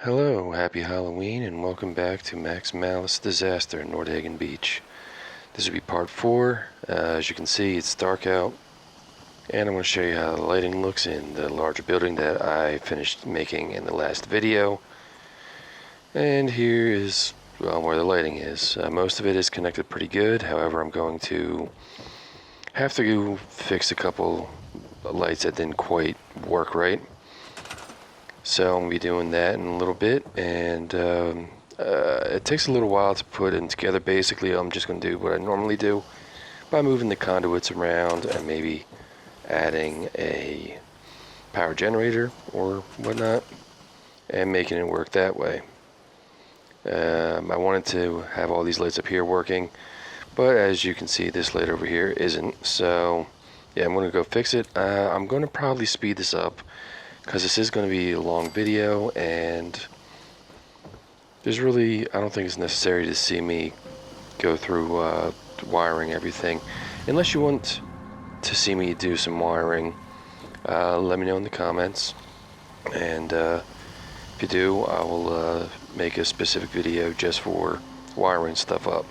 Hello, happy Halloween, and welcome back to m.malice Disaster in Nordhagen Beach. This will be part 4. As you can see, it's dark out, and I'm going to show you how the lighting looks in the larger building that I finished making in the last video. And here is, well, where the lighting is. Most of it is connected pretty good, however I'm going to have to fix a couple lights that didn't quite work right. So I'm going to be doing that in a little bit, and it takes a little while to put it together. Basically, I'm just going to do what I normally do by moving the conduits around and maybe adding a power generator or whatnot and making it work that way. I wanted to have all these lights up here working, but as you can see, this light over here isn't. So yeah, I'm going to go fix it. I'm going to probably speed this up, because this is going to be a long video, and there's really, I don't think it's necessary to see me go through wiring everything. Unless you want to see me do some wiring, let me know in the comments, and if you do, I will make a specific video just for wiring stuff up.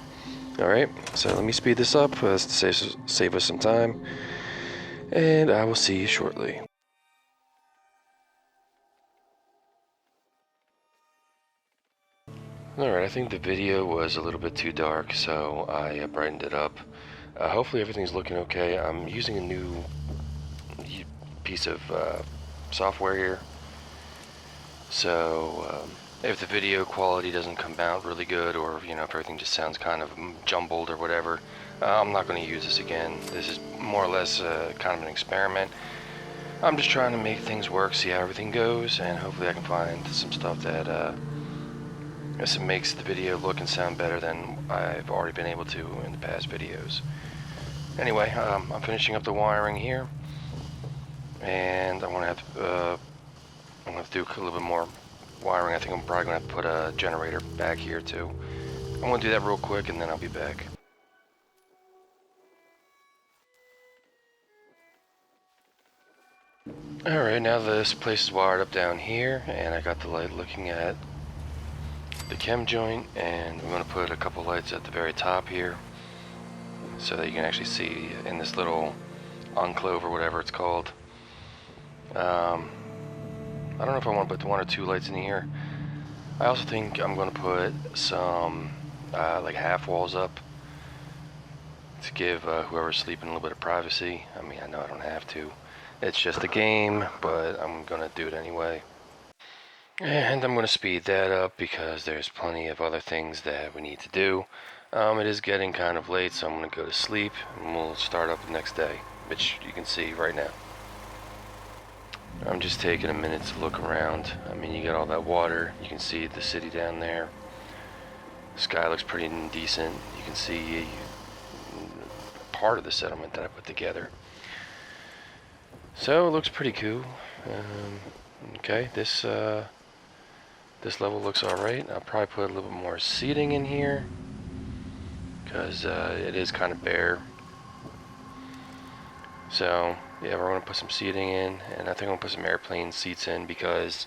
Alright, so let me speed this up to save us some time, and I will see you shortly. Alright, I think the video was a little bit too dark, so I brightened it up. Hopefully everything's looking okay. I'm using a new piece of software here, so if the video quality doesn't come out really good, or if everything just sounds kind of jumbled or whatever, I'm not going to use this again. This is more or less kind of an experiment. I'm just trying to make things work, see how everything goes, and hopefully I can find some stuff that it makes the video look and sound better than I've already been able to in the past videos. Anyway, I'm finishing up the wiring here, and I'm gonna have to do a little bit more wiring. I think I'm probably gonna have to put a generator back here too. I'm gonna do that real quick, and then I'll be back. Alright, now this place is wired up down here, and I got the light looking at the chem joint, and I'm going to put a couple lights at the very top here so that you can actually see in this little enclave or whatever it's called. I don't know if I want to put 1 or 2 lights in here. I also think I'm going to put some like half walls up to give whoever's sleeping a little bit of privacy. I mean, I know I don't have to. It's just a game, but I'm going to do it anyway. And I'm going to speed that up because there's plenty of other things that we need to do. It is getting kind of late, so I'm going to go to sleep, and we'll start up the next day, which you can see right now. I'm just taking a minute to look around. I mean, you got all that water, you can see the city down there. The sky looks pretty decent. You can see part of the settlement that I put together. So it looks pretty cool. Okay, this level looks alright. I'll probably put a little bit more seating in here, because it is kind of bare. So yeah, we're going to put some seating in, and I think I'm going to put some airplane seats in because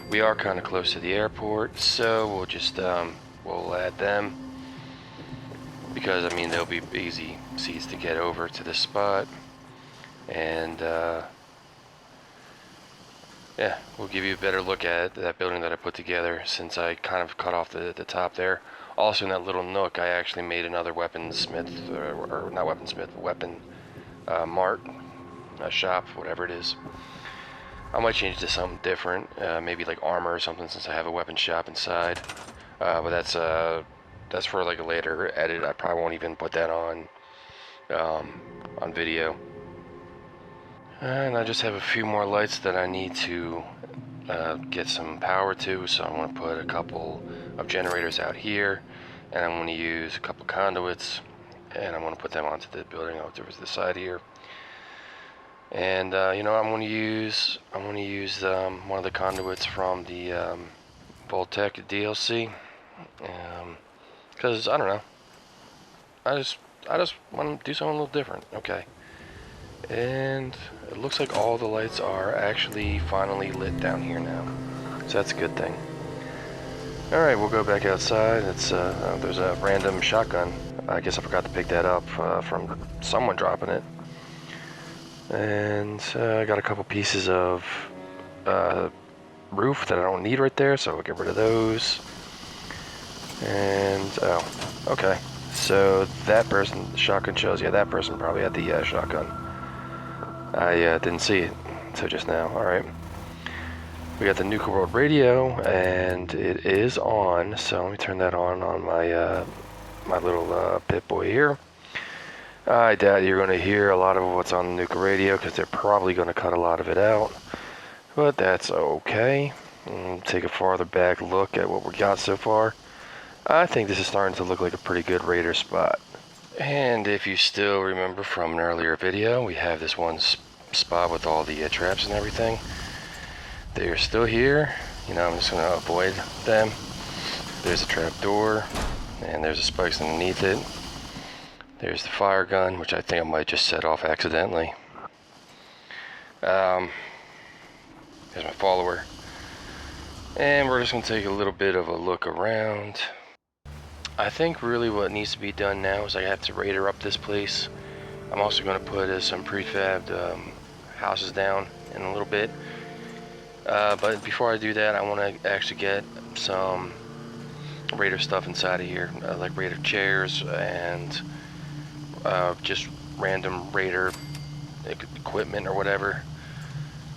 we are kind of close to the airport. So we'll just we'll add them, because I mean they'll be easy seats to get over to this spot, and yeah, we'll give you a better look at that building that I put together, since I kind of cut off the top there. Also, in that little nook, I actually made another weaponsmith, or not weaponsmith, weapon mart, shop, whatever it is. I might change it to something different, maybe like armor or something, since I have a weapon shop inside. But that's for like a later edit. I probably won't even put that on video. And I just have a few more lights that I need to get some power to, so I'm going to put a couple of generators out here, and I'm going to use a couple conduits, and I'm going to put them onto the building over to the side here. And I'm going to use one of the conduits from the Voltec DLC, because I don't know, I just want to do something a little different. Okay. And it looks like all the lights are actually finally lit down here now, so that's a good thing. Alright, we'll go back outside. It's there's a random shotgun. I guess I forgot to pick that up from someone dropping it. And I got a couple pieces of roof that I don't need right there, so we'll get rid of those. And, oh, okay. So that person, the shotgun shows, yeah, that person probably had the shotgun. I didn't see it until just now. Alright. We got the Nuka World radio, and it is on, so let me turn that on my my little pit boy here. I doubt you're going to hear a lot of what's on the Nuka radio, because they're probably going to cut a lot of it out. But that's okay. Take a farther back look at what we got so far. I think this is starting to look like a pretty good raider spot. And if you still remember from an earlier video, we have this one spot with all the traps and everything. They are still here. You know, I'm just going to avoid them. There's a trap door, and there's the spikes underneath it. There's the fire gun, which I think I might just set off accidentally. There's my follower. And we're just going to take a little bit of a look around. I think really what needs to be done now is I have to raider up this place. I'm also going to put some prefabbed houses down in a little bit. But before I do that, I want to actually get some raider stuff inside of here, like raider chairs and just random raider equipment or whatever.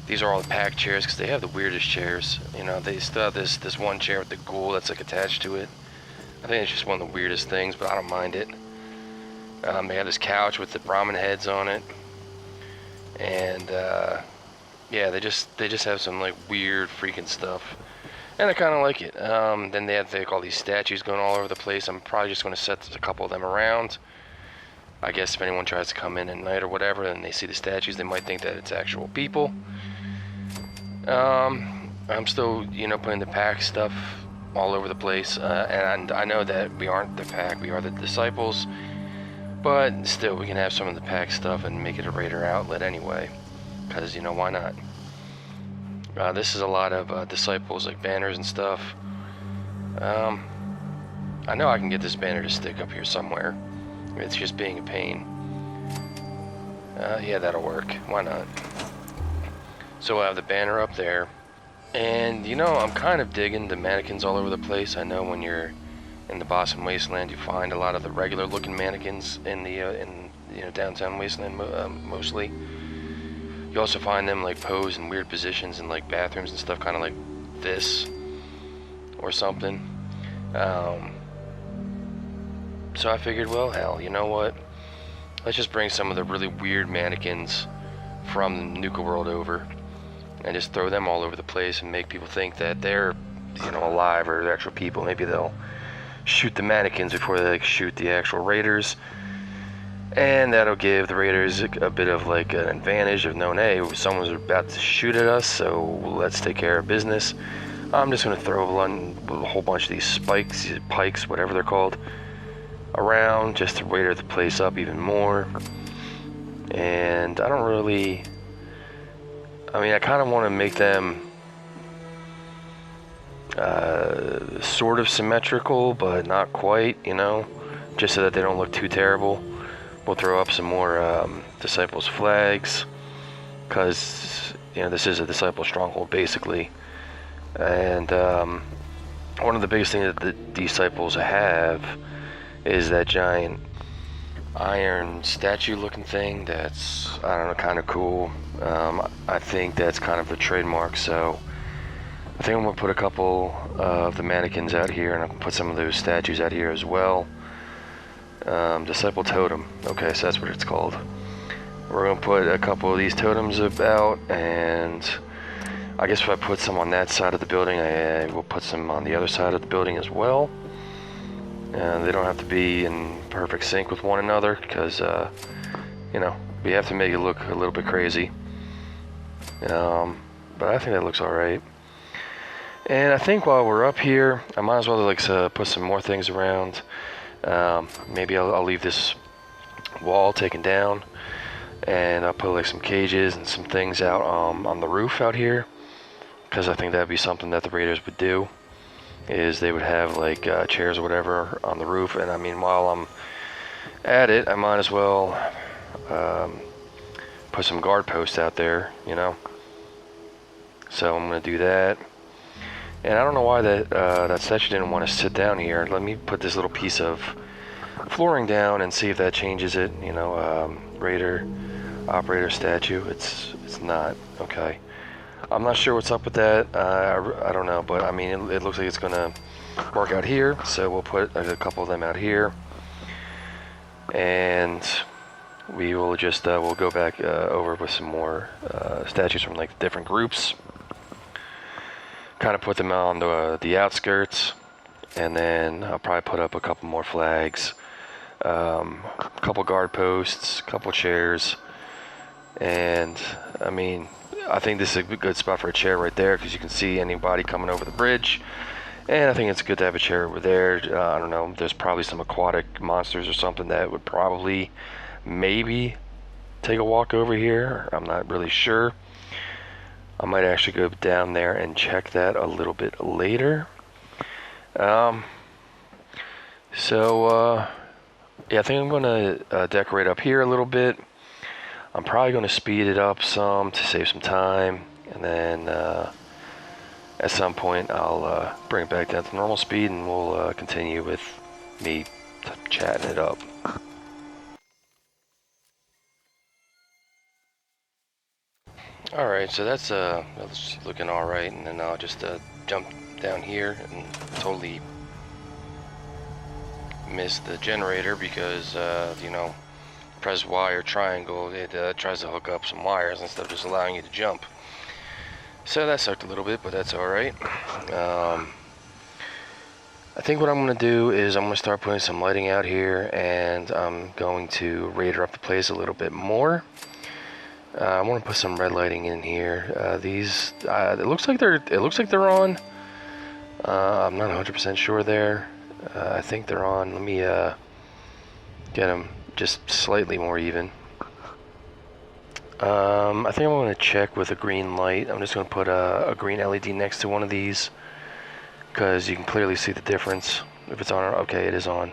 These are all the pack chairs because they have the weirdest chairs. You know, they still have this one chair with the ghoul that's like attached to it. I think it's just one of the weirdest things, but I don't mind it. They have this couch with the Brahmin heads on it, and yeah, they just have some like weird freaking stuff, and I kind of like it. Then they have like all these statues going all over the place. I'm probably just going to set a couple of them around. I guess if anyone tries to come in at night or whatever and they see the statues, they might think that it's actual people. I'm still, you know, putting the pack stuff all over the place, and I know that we aren't the pack, we are the disciples, but still we can have some of the pack stuff and make it a raider outlet anyway, because, you know, why not? This is a lot of disciples, like banners and stuff. I know I can get this banner to stick up here somewhere. It's just being a pain. Yeah, that'll work. Why not? So we'll have the banner up there. And, you know, I'm kind of digging the mannequins all over the place. I know when you're in the Boston Wasteland, you find a lot of the regular looking mannequins in the you know, downtown Wasteland mostly. You also find them like posed in weird positions in like bathrooms and stuff, kind of like this or something. So I figured, well, hell, you know what? Let's just bring some of the really weird mannequins from the Nuka World over and just throw them all over the place and make people think that they're, you know, alive or they're actual people. Maybe they'll shoot the mannequins before they like, shoot the actual raiders. And that'll give the raiders a bit of like an advantage of knowing, hey, someone's about to shoot at us, so let's take care of business. I'm just going to throw a whole bunch of these spikes, pikes, whatever they're called, around just to raider the place up even more. And I don't really, I mean, I kind of want to make them sort of symmetrical, but not quite, you know, just so that they don't look too terrible. We'll throw up some more Disciples flags, because, you know, this is a Disciple stronghold basically. And one of the biggest things that the Disciples have is that giant iron statue looking thing that's, I don't know, kind of cool. I think that's kind of a trademark, so I think I'm going to put a couple of the mannequins out here, and I'm going to put some of those statues out here as well. Disciple totem, okay, so that's what it's called. We're going to put a couple of these totems about, and I guess if I put some on that side of the building, I will put some on the other side of the building as well. They don't have to be in perfect sync with one another, because, you know, we have to make it look a little bit crazy. But I think that looks alright. And I think while we're up here, I might as well like put some more things around. Maybe I'll leave this wall taken down, and I'll put like some cages and some things out on the roof out here, because I think that'd be something that the raiders would do. is they would have like chairs or whatever on the roof, and I mean, while I'm at it, I might as well put some guard posts out there, you know. So I'm gonna do that. And I don't know why that statue didn't want to sit down here. Let me put this little piece of flooring down and see if that changes it. You know, Raider operator statue. It's not okay. I'm not sure what's up with that. I don't know, but I mean, it looks like it's gonna work out here. So we'll put a couple of them out here, and we will just we'll go back over with some more statues from like different groups. Kind of put them on the outskirts, and then I'll probably put up a couple more flags, a couple guard posts, a couple chairs, and I mean, I think this is a good spot for a chair right there because you can see anybody coming over the bridge, and I think it's good to have a chair over there. I don't know, there's probably some aquatic monsters or something that would probably maybe take a walk over here. I'm not really sure. I might actually go down there and check that a little bit later. Yeah, I think I'm going to decorate up here a little bit. I'm probably going to speed it up some to save some time, and then at some point I'll bring it back down to normal speed, and we'll continue with me chatting it up. Alright, so that's looking alright, and then I'll just jump down here and totally miss the generator because, you know, press Y or triangle, it tries to hook up some wires instead of just allowing you to jump. So that sucked a little bit, but that's alright. I think what I'm going to do is I'm going to start putting some lighting out here, and I'm going to raider up the place a little bit more. I want to put some red lighting in here. These, it looks like they're on. I'm not 100% sure there. I think they're on. Let me get them just slightly more even. I think I'm going to check with a green light. I'm just going to put a green LED next to one of these because you can clearly see the difference if it's on. Okay, it is on.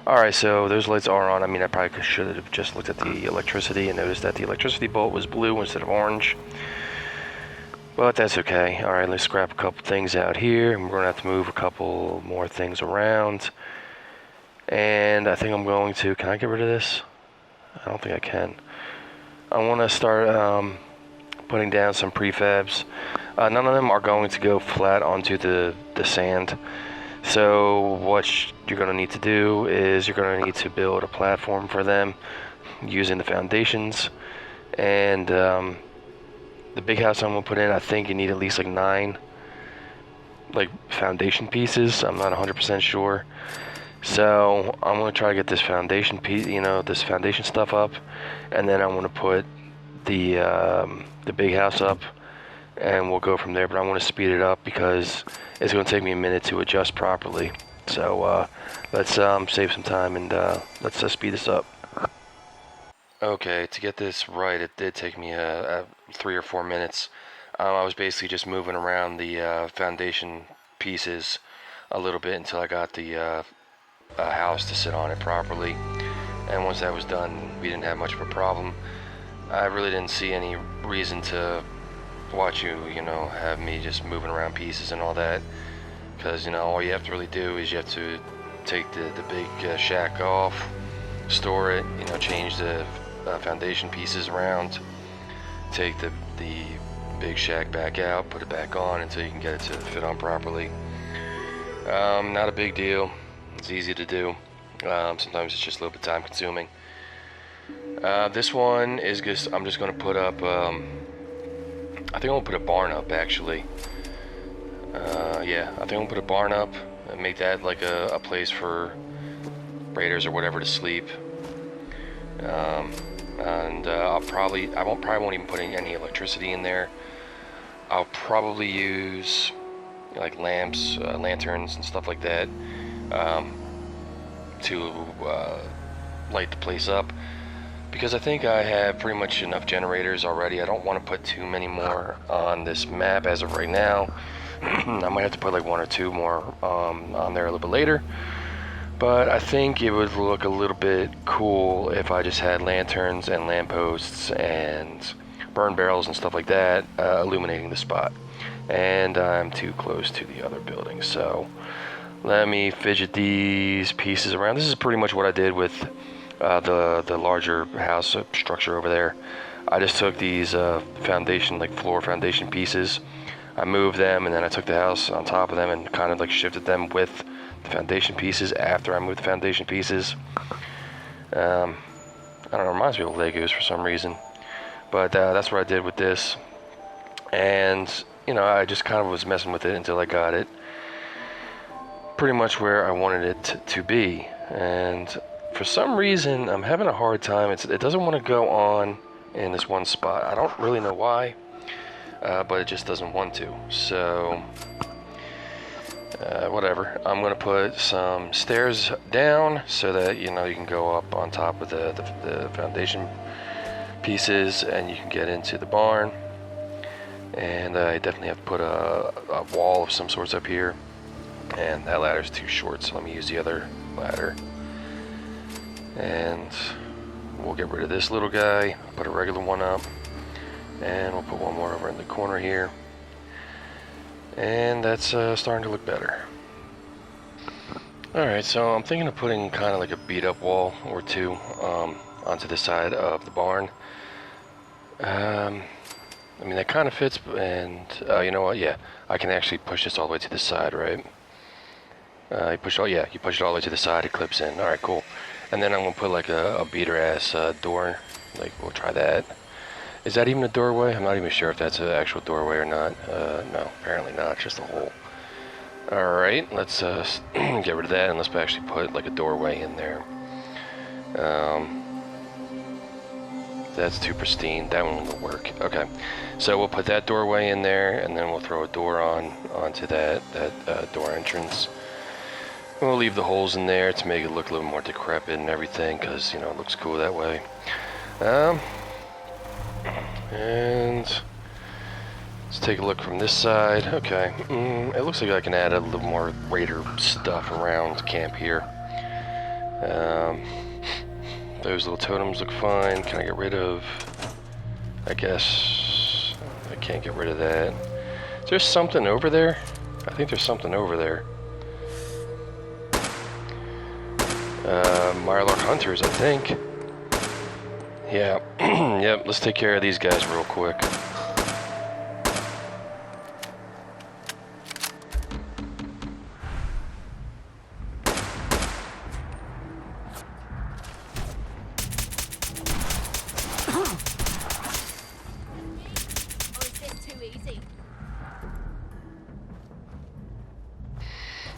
Alright, so those lights are on. I mean, I probably should have just looked at the electricity and noticed that the electricity bolt was blue instead of orange. But that's okay. Alright, let's scrap a couple things out here. And we're going to have to move a couple more things around. And I think I'm going to... Can I get rid of this? I don't think I can. I want to start putting down some prefabs. None of them are going to go flat onto the sand. So what you're going to need to do is you're going to need to build a platform for them using the foundations. And the big house I'm going to put in, I think you need at least like 9 like foundation pieces. I'm not 100% sure. So I'm going to try to get this foundation piece, you know, this foundation stuff up, and then I'm going to put the big house up, and we'll go from there. But I want to speed it up because it's going to take me a minute to adjust properly. So let's save some time and let's speed this up. Okay, to get this right, it did take me 3 or 4 minutes. I was basically just moving around the foundation pieces a little bit until I got the house to sit on it properly. And once that was done, we didn't have much of a problem. I really didn't see any reason to watch you know, have me just moving around pieces and all that, because, you know, all you have to really do is you have to take the big shack off, store it, you know, change the foundation pieces around, take the big shack back out, put it back on until you can get it to fit on properly. Not a big deal. It's easy to do. Sometimes it's just a little bit time consuming. This one is just, I'm just going to put up I think I'll put a barn up, actually. Yeah, I think I'll put a barn up and make that like a place for raiders or whatever to sleep. And I probably won't even put any electricity in there. I'll probably use like lamps, lanterns and stuff like that to light the place up, because I think I have pretty much enough generators already. I don't want to put too many more on this map as of right now, I might have to put like one or two more on there a little bit later. But I think it would look a little bit cool if I just had lanterns and lampposts and burn barrels and stuff like that illuminating the spot. And I'm too close to the other building, so let me fidget these pieces around. This is pretty much what I did with the larger house structure over there. I just took these foundation, like floor foundation pieces. I moved them, and then I took the house on top of them and kind of like shifted them with the foundation pieces after I moved the foundation pieces. I don't know, it reminds me of Legos for some reason. But that's what I did with this. And, you know, I just kind of was messing with it until I got it pretty much where I wanted it to be. And for some reason, I'm having a hard time. It doesn't want to go on in this one spot. I don't really know why, but it just doesn't want to. So, whatever. I'm going to put some stairs down so that, you know, you can go up on top of the foundation pieces and you can get into the barn. And I definitely have to put a wall of some sorts up here. And that ladder's too short, so let me use the other ladder. And we'll get rid of this little guy, put a regular one up, and we'll put one more over in the corner here. And that's starting to look better. Alright, so I'm thinking of putting kind of like a beat up wall or two onto the side of the barn. I mean, that kind of fits, and you know what, yeah, I can actually push this all the way to the side, right? You push it all the way to the side, it clips in. Alright, cool. And then I'm going to put like a beater ass door, like we'll try that. Is that even a doorway? I'm not even sure if that's an actual doorway or not. No, apparently not, it's just a hole. Alright, let's get rid of that, and let's actually put like a doorway in there. That's too pristine, that one will work. Okay, so we'll put that doorway in there, and then we'll throw a door onto that door entrance. We'll leave the holes in there to make it look a little more decrepit and everything, because, you know, it looks cool that way. And let's take a look from this side. Okay, it looks like I can add a little more raider stuff around camp here. Those little totems look fine. Can I get rid of... I guess I can't get rid of that. Is there something over there? I think there's something over there. Mirelurk hunters, I think. Yeah. Yep, let's take care of these guys real quick.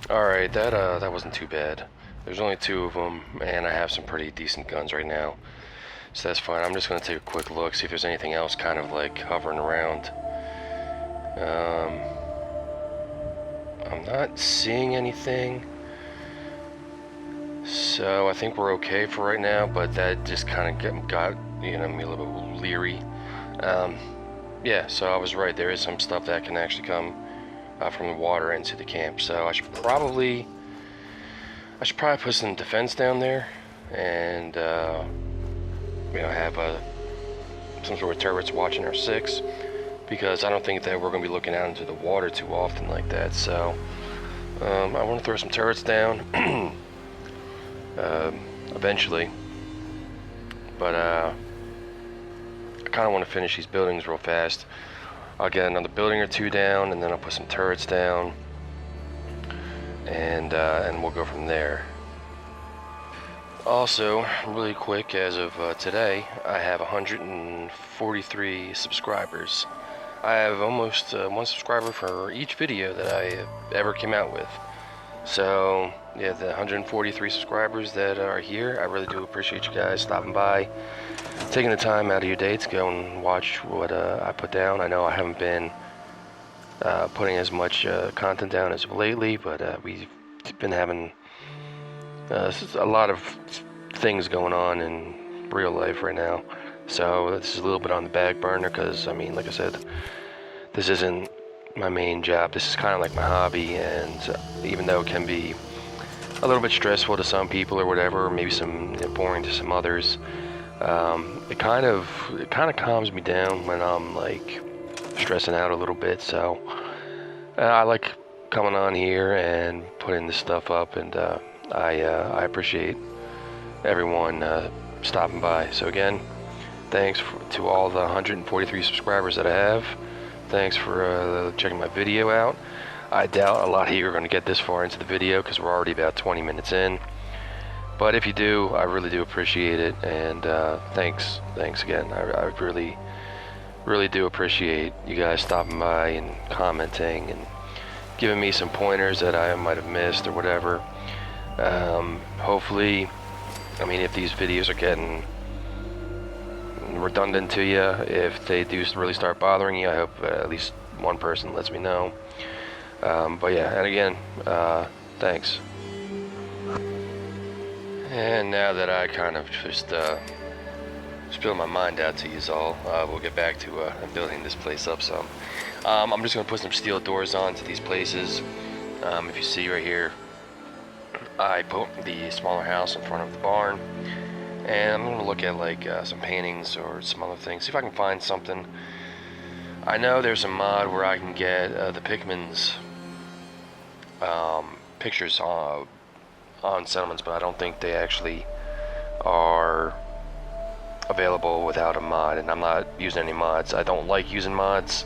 Alright, that wasn't too bad. There's only two of them, and I have some pretty decent guns right now. So that's fine. I'm just going to take a quick look, see if there's anything else kind of like hovering around. I'm not seeing anything. So I think we're okay for right now, but that just kind of got you know, me a little bit leery. Yeah, so I was right. There is some stuff that can actually come from the water into the camp. So I should probably put some defense down there, and you know, have some sort of turrets watching our 6, because I don't think that we're going to be looking out into the water too often like that. So I want to throw some turrets down eventually, but I kind of want to finish these buildings real fast. I'll get another building or two down, and then I'll put some turrets down, and we'll go from there. Also, really quick, as of today, I have 143 subscribers. I have almost one subscriber for each video that I ever came out with. So, yeah, the 143 subscribers that are here, I really do appreciate you guys stopping by, taking the time out of your day to go and watch what I put down. I know I haven't been putting as much content down as of lately, but we've been having a lot of things going on in real life right now. So this is a little bit on the back burner because, I mean, like I said, this isn't my main job. This is kind of like my hobby, and even though it can be a little bit stressful to some people or whatever, or maybe some boring to some others, it kind of calms me down when I'm like stressing out a little bit. So I like coming on here and putting this stuff up, and I appreciate everyone stopping by. So again, thanks to all the 143 subscribers that I have. Thanks for checking my video out. I doubt a lot of you are going to get this far into the video because we're already about 20 minutes in. But if you do, I really do appreciate it, and thanks again. I really do appreciate you guys stopping by and commenting and giving me some pointers that I might have missed or whatever. Hopefully, I mean, if these videos are getting redundant to you, if they do really start bothering you, I hope at least one person lets me know. But yeah, and again, thanks. And now that I kind of just spilled my mind out to you all, we'll get back to building this place up some. I'm just going to put some steel doors onto these places. If you see right here, I put the smaller house in front of the barn, and I'm going to look at like some paintings or some other things, see if I can find something. I know there's a mod where I can get the Pikmin's pictures on settlements, but I don't think they actually are available without a mod, and I'm not using any mods. I don't like using mods.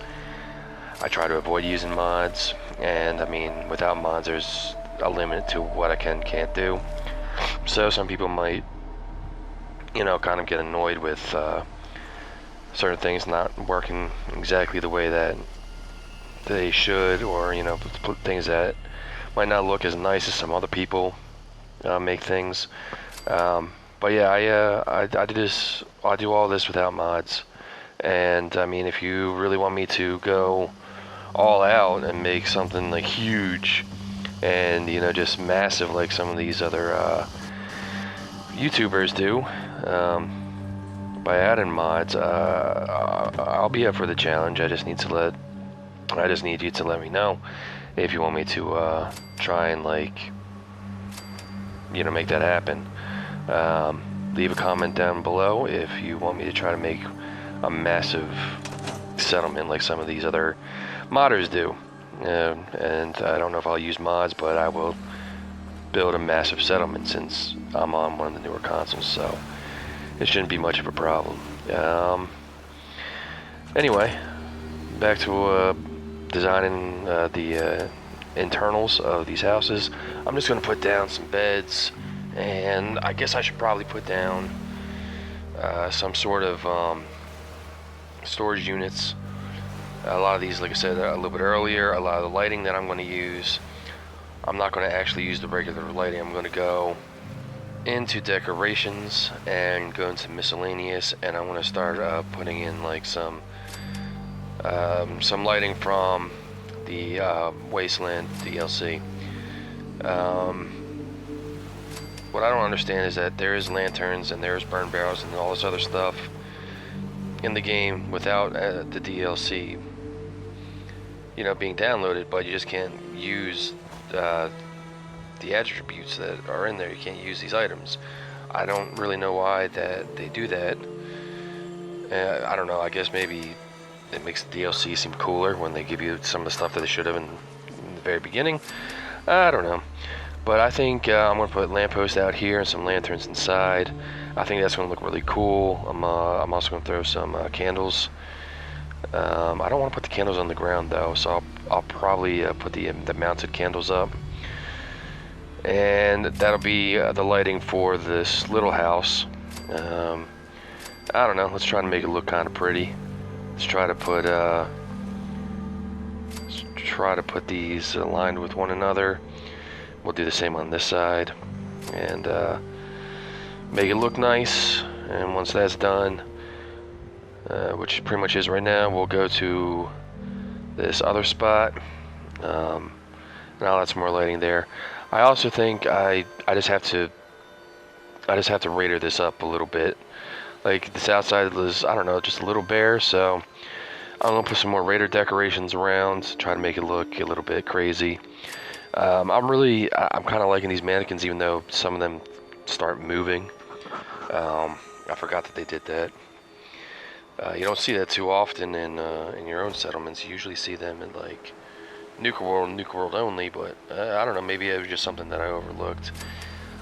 I try to avoid using mods, and I mean, without mods there's a limit to what I can't do. So some people might, you know, kind of get annoyed with certain things not working exactly the way that they should, or you know, things that might not look as nice as some other people make things. But yeah, I do all this without mods, and I mean, if you really want me to go all out and make something like huge and, you know, just massive like some of these other YouTubers do, by adding mods, I'll be up for the challenge. I just need you to let me know if you want me to try and, like, you know, make that happen. Leave a comment down below if you want me to try to make a massive settlement like some of these other modders do. And I don't know if I'll use mods, but I will build a massive settlement since I'm on one of the newer consoles, so it shouldn't be much of a problem. Anyway, back to designing the internals of these houses. I'm just going to put down some beds, and I guess I should probably put down some sort of storage units. A lot of these, like I said a little bit earlier, a lot of the lighting that I'm going to use, I'm not going to actually use the regular lighting. I'm going to go into decorations and go into miscellaneous, and I'm going to start putting in like some lighting from the Wasteland DLC. What I don't understand is that there is lanterns and there's burn barrels and all this other stuff in the game without the DLC, you know, being downloaded, but you just can't use the attributes that are in there. You can't use these items. I don't really know why that they do that. I don't know. I guess maybe it makes the DLC seem cooler when they give you some of the stuff that they should have in the very beginning. I don't know. But I think I'm going to put lampposts out here and some lanterns inside. I think that's going to look really cool. I'm also going to throw some candles. I don't want to put the candles on the ground though, so I'll probably put the mounted candles up. And that'll be the lighting for this little house. I don't know. Let's try to make it look kind of pretty. Let's try to put these aligned with one another. We'll do the same on this side, and make it look nice. And once that's done, which pretty much is right now, we'll go to this other spot. Now that's more lighting there. I also think I just have to rater this up a little bit. Like this outside was, I don't know, just a little bare, so I'm gonna put some more raider decorations around, try to make it look a little bit crazy. I'm kind of liking these mannequins, even though some of them start moving. I forgot that they did that. You don't see that too often in your own settlements. You usually see them in like Nuka World only, but I don't know, maybe it was just something that I overlooked.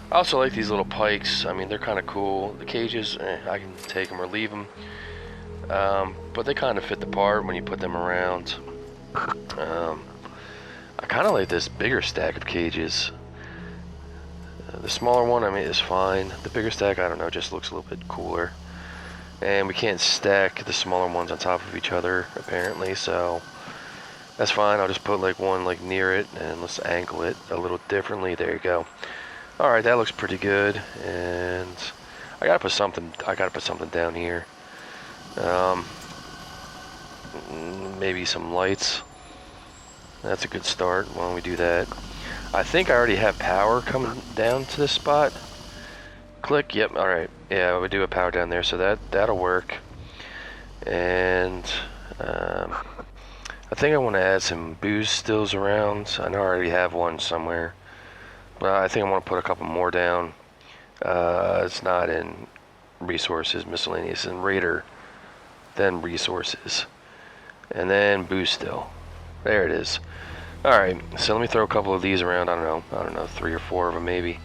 I also like these little pikes. I mean, they're kind of cool. The cages, I can take them or leave them. But they kind of fit the part when you put them around. I kind of like this bigger stack of cages. The smaller one, I mean, is fine. The bigger stack, I don't know, just looks a little bit cooler. And we can't stack the smaller ones on top of each other, apparently, so that's fine. I'll just put like one like near it, and let's angle it a little differently. There you go. All right, that looks pretty good. And I gotta put something down here. Maybe some lights. That's a good start. Why don't we do that? I think I already have power coming down to this spot. Click. Yep. All right. Yeah, we do have power down there, so that'll work. And I think I want to add some booze stills around. I know I already have one somewhere, but I think I want to put a couple more down. It's not in resources, miscellaneous, in raider, then resources, and then booze still. There it is. All right. So let me throw a couple of these around. I don't know, 3 or 4 of them maybe.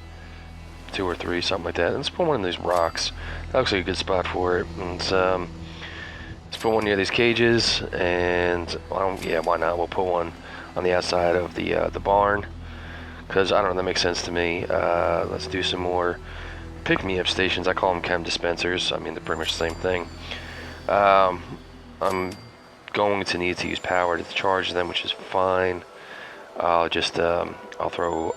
2 or 3, something like that. Let's put one of these rocks. That looks like a good spot for it. And let's put one near these cages, and yeah, why not? We'll put one on the outside of the barn, because I don't know, that makes sense to me. Let's do some more pick-me-up stations. I call them chem dispensers. I mean, they're pretty much the same thing. I'm going to need to use power to charge them, which is fine. I'll throw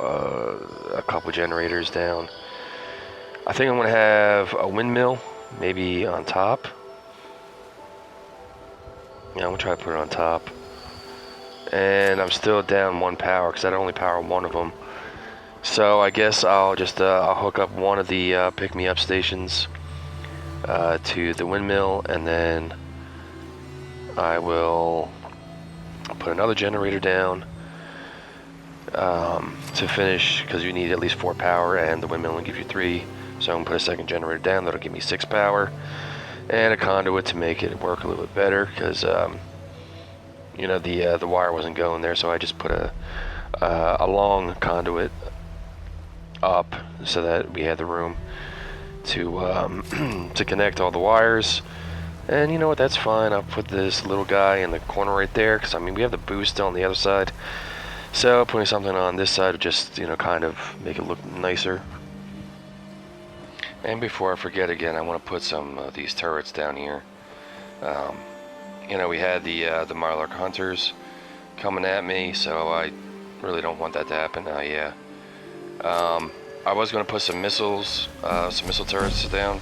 a couple generators down. I think I'm going to have a windmill, maybe on top. Yeah, I'm going to try to put it on top. And I'm still down 1 power, because I only power one of them. So I guess I'll just I'll hook up one of the pick-me-up stations to the windmill, and then I will put another generator down to finish, because you need at least 4 power, and the windmill will give you 3. So I'm going to put a second generator down. That'll give me 6 power, and a conduit to make it work a little bit better, because you know, the wire wasn't going there, so I just put a long conduit up so that we had the room to to connect all the wires. And you know what, that's fine. I'll put this little guy in the corner right there, because I mean, we have the boost still on the other side, so putting something on this side would just, you know, kind of make it look nicer. And before I forget again, I want to put some of these turrets down here. You know, we had the mirelurk hunters coming at me, so I really don't want that to happen. Yeah. I was going to put some missile turrets down,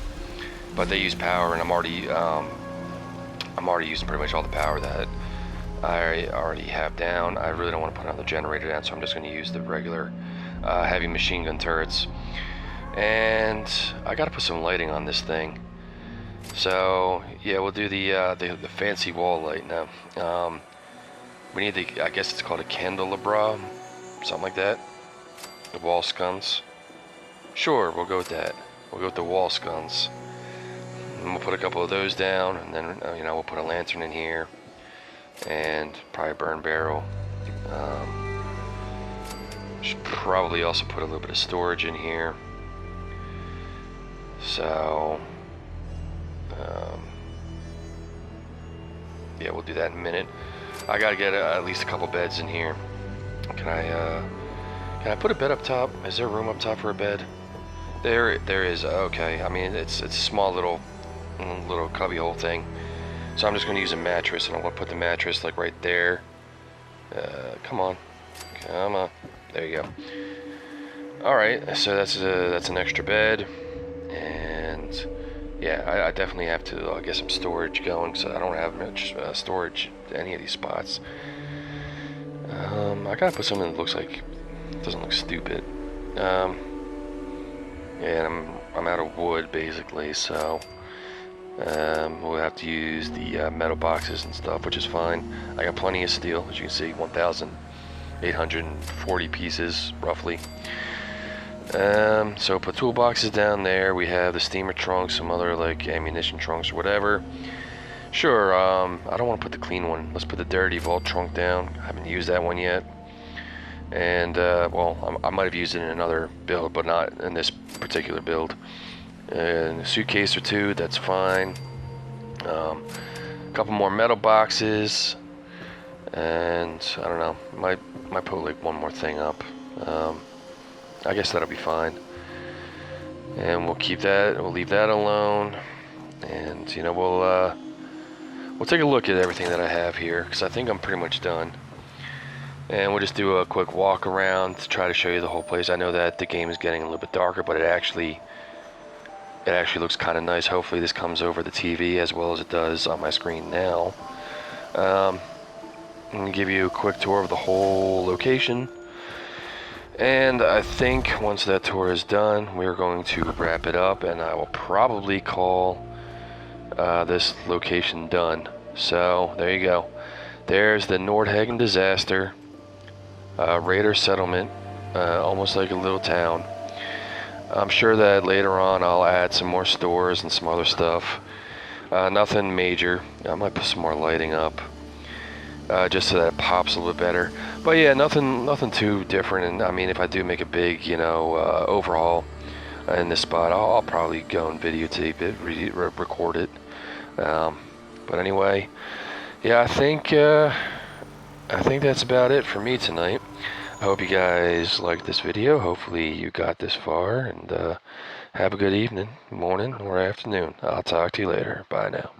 but they use power, and I'm already using pretty much all the power that I already have down. I really don't want to put another generator down, so I'm just going to use the regular heavy machine gun turrets. And I got to put some lighting on this thing. So yeah, we'll do the fancy wall light now. We need the, I guess it's called a candelabra, something like that. The wall sconce. Sure, we'll go with that. We'll go with the wall sconce. And we'll put a couple of those down, and then you know, we'll put a lantern in here, and probably a burn barrel. Should probably also put a little bit of storage in here. So yeah, we'll do that in a minute. I gotta get at least a couple beds in here. Can I put a bed up top? Is there room up top for a bed? There is. Okay. I mean, it's a small little cubby hole thing. So I'm just going to use a mattress, and I'm going to put the mattress like right there. Come on. There you go. All right. So that's an extra bed, and yeah, I definitely have to get some storage going, so I don't have much storage to any of these spots. I gotta put something that looks like doesn't look stupid. Yeah, I'm out of wood basically, so We'll have to use the metal boxes and stuff, which is fine. I got plenty of steel, as you can see, 1,840 pieces, roughly. So put toolboxes down there. We have the steamer trunk, some other like ammunition trunks or whatever. Sure, I don't want to put the clean one. Let's put the dirty vault trunk down. I haven't used that one yet. And, well, I might have used it in another build, but not in this particular build. And a suitcase or two, that's fine. A couple more metal boxes. And, I don't know, might put like one more thing up. I guess that'll be fine. And we'll keep that, we'll leave that alone. And, you know, we'll take a look at everything that I have here, because I think I'm pretty much done. And we'll just do a quick walk around to try to show you the whole place. I know that the game is getting a little bit darker, but it actually looks kind of nice. Hopefully this comes over the TV as well as it does on my screen now. I'm going to give you a quick tour of the whole location. And I think once that tour is done, we're going to wrap it up, and I will probably call this location done. So there you go. There's the Nordhagen disaster, raider settlement, almost like a little town. I'm sure that later on I'll add some more stores and some other stuff. Nothing major. I might put some more lighting up, just so that it pops a little bit better. But yeah, nothing too different. And I mean, if I do make a big, you know, overhaul in this spot, I'll probably go and videotape it, record it. But anyway, yeah, I think that's about it for me tonight. I hope you guys liked this video. Hopefully you got this far, and have a good evening, morning, or afternoon. I'll talk to you later. Bye now.